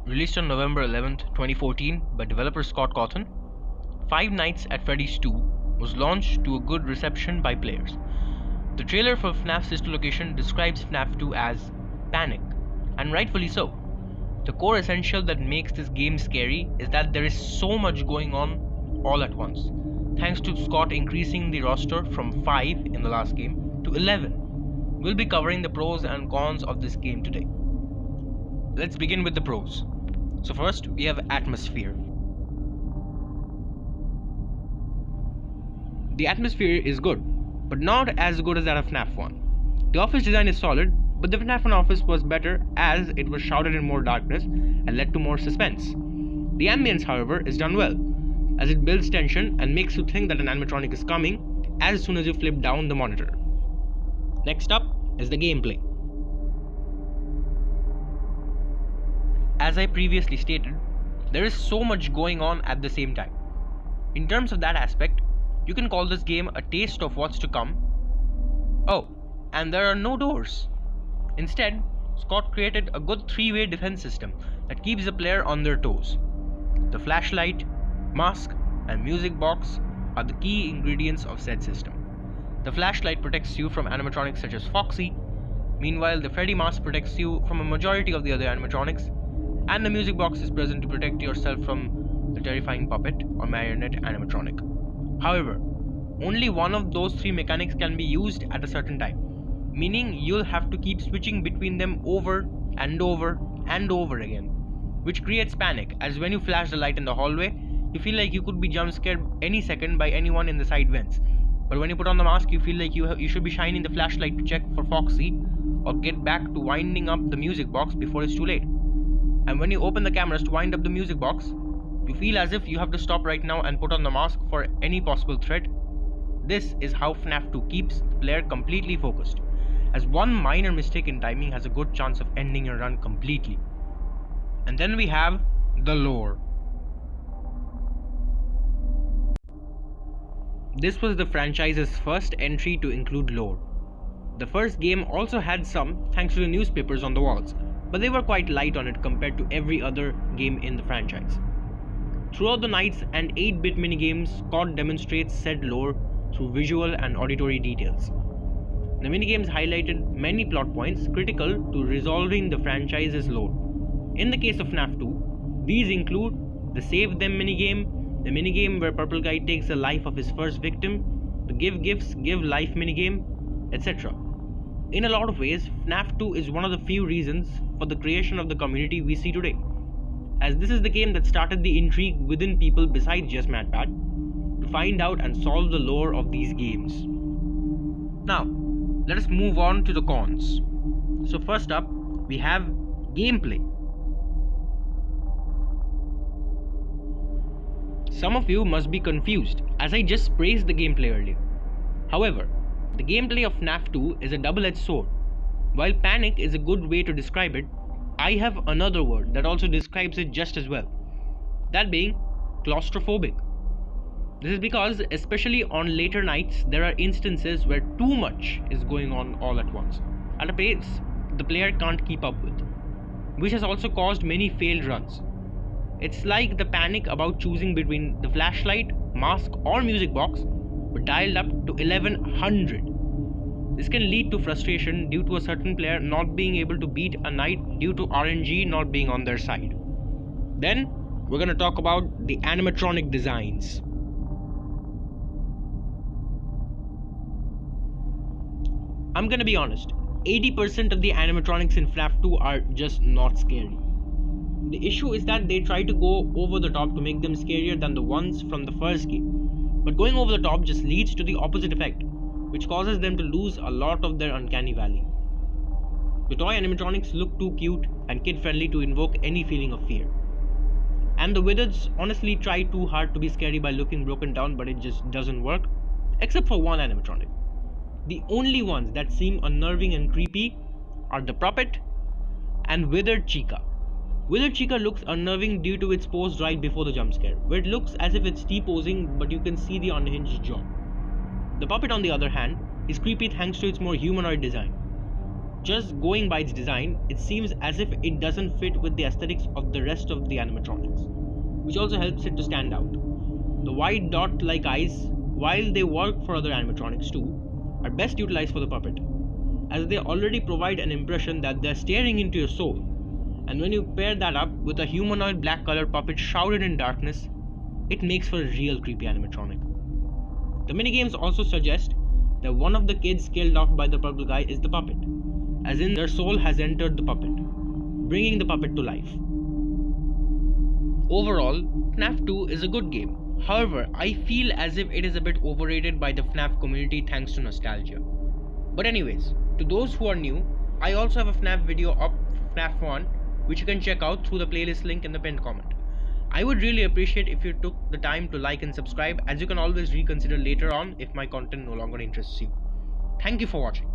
Released on November 11th, 2014 by developer Scott Cawthon, Five Nights at Freddy's 2 was launched to a good reception by players. The trailer for FNaF's sister location describes FNaF 2 as panic, and rightfully so. The core essential that makes this game scary is that there is so much going on all at once, thanks to Scott increasing the roster from 5 in the last game to 11. We'll be covering the pros and cons of this game today. Let's begin with the pros. So first, we have atmosphere. The atmosphere is good, but not as good as that of FNaF 1. The office design is solid, but the FNaF 1 office was better as it was shrouded in more darkness and led to more suspense. The ambience, however, is done well, as it builds tension and makes you think that an animatronic is coming as soon as you flip down the monitor. Next up is the gameplay. As I previously stated, there is so much going on at the same time. In terms of that aspect, you can call this game a taste of what's to come. Oh, and there are no doors. Instead, Scott created a good three-way defense system that keeps the player on their toes. The flashlight, mask, and music box are the key ingredients of said system. The flashlight protects you from animatronics such as Foxy. Meanwhile, the Freddy mask protects you from a majority of the other animatronics, and the music box is present to protect yourself from the terrifying puppet or marionette animatronic. However, only one of those three mechanics can be used at a certain time, meaning you'll have to keep switching between them over and over and over again, which creates panic, as when you flash the light in the hallway, you feel like you could be jump scared any second by anyone in the side vents. But when you put on the mask, you feel like you should be shining the flashlight to check for Foxy or get back to winding up the music box before it's too late. And when you open the cameras to wind up the music box, you feel as if you have to stop right now and put on the mask for any possible threat. This is how FNaF 2 keeps the player completely focused, as one minor mistake in timing has a good chance of ending your run completely. And then we have the lore. This was the franchise's first entry to include lore. The first game also had some, thanks to the newspapers on the walls, but they were quite light on it compared to every other game in the franchise. Throughout the nights and 8-bit minigames, Scott demonstrates said lore through visual and auditory details. The minigames highlighted many plot points critical to resolving the franchise's lore. In the case of FNaF 2, these include the Save Them minigame, the minigame where Purple Guy takes the life of his first victim, the Give Gifts, Give Life minigame, etc. In a lot of ways, FNaF 2 is one of the few reasons for the creation of the community we see today, as this is the game that started the intrigue within people besides just MadPat to find out and solve the lore of these games. Now, let us move on to the cons. So first up, we have gameplay. Some of you must be confused, as I just praised the gameplay earlier. However, the gameplay of FNaF 2 is a double-edged sword. While panic is a good way to describe it, I have another word that also describes it just as well. That being claustrophobic. This is because, especially on later nights, there are instances where too much is going on all at once, at a pace the player can't keep up with, which has also caused many failed runs. It's like the panic about choosing between the flashlight, mask or music box, but dialed up to 1100. This can lead to frustration due to a certain player not being able to beat a night due to RNG not being on their side. Then, we're going to talk about the animatronic designs. I'm going to be honest, 80% of the animatronics in FNaF 2 are just not scary. The issue is that they try to go over the top to make them scarier than the ones from the first game. But going over the top just leads to the opposite effect, which causes them to lose a lot of their uncanny valley. The toy animatronics look too cute and kid-friendly to invoke any feeling of fear. And the wizards honestly try too hard to be scary by looking broken down, but it just doesn't work, except for one animatronic. The only ones that seem unnerving and creepy are the puppet and Withered Chica. Withered Chica looks unnerving due to its pose right before the jump scare, where it looks as if it's T-posing but you can see the unhinged jaw. The puppet, on the other hand, is creepy thanks to its more humanoid design. just going by its design, it seems as if it doesn't fit with the aesthetics of the rest of the animatronics, which also helps it to stand out. The wide dot-like eyes, while they work for other animatronics too, are best utilized for the puppet, as they already provide an impression that they're staring into your soul, and when you pair that up with a humanoid black colored puppet shrouded in darkness, it makes for a real creepy animatronic. The minigames also suggest that one of the kids killed off by the purple guy is the puppet, as in their soul has entered the puppet, bringing the puppet to life. Overall, FNaF 2 is a good game. However, I feel as if it is a bit overrated by the FNaF community thanks to nostalgia. But anyways, to those who are new, I also have a FNaF video up for FNaF 1 which you can check out through the playlist link in the pinned comment. I would really appreciate if you took the time to like and subscribe, as you can always reconsider later on if my content no longer interests you. Thank you for watching.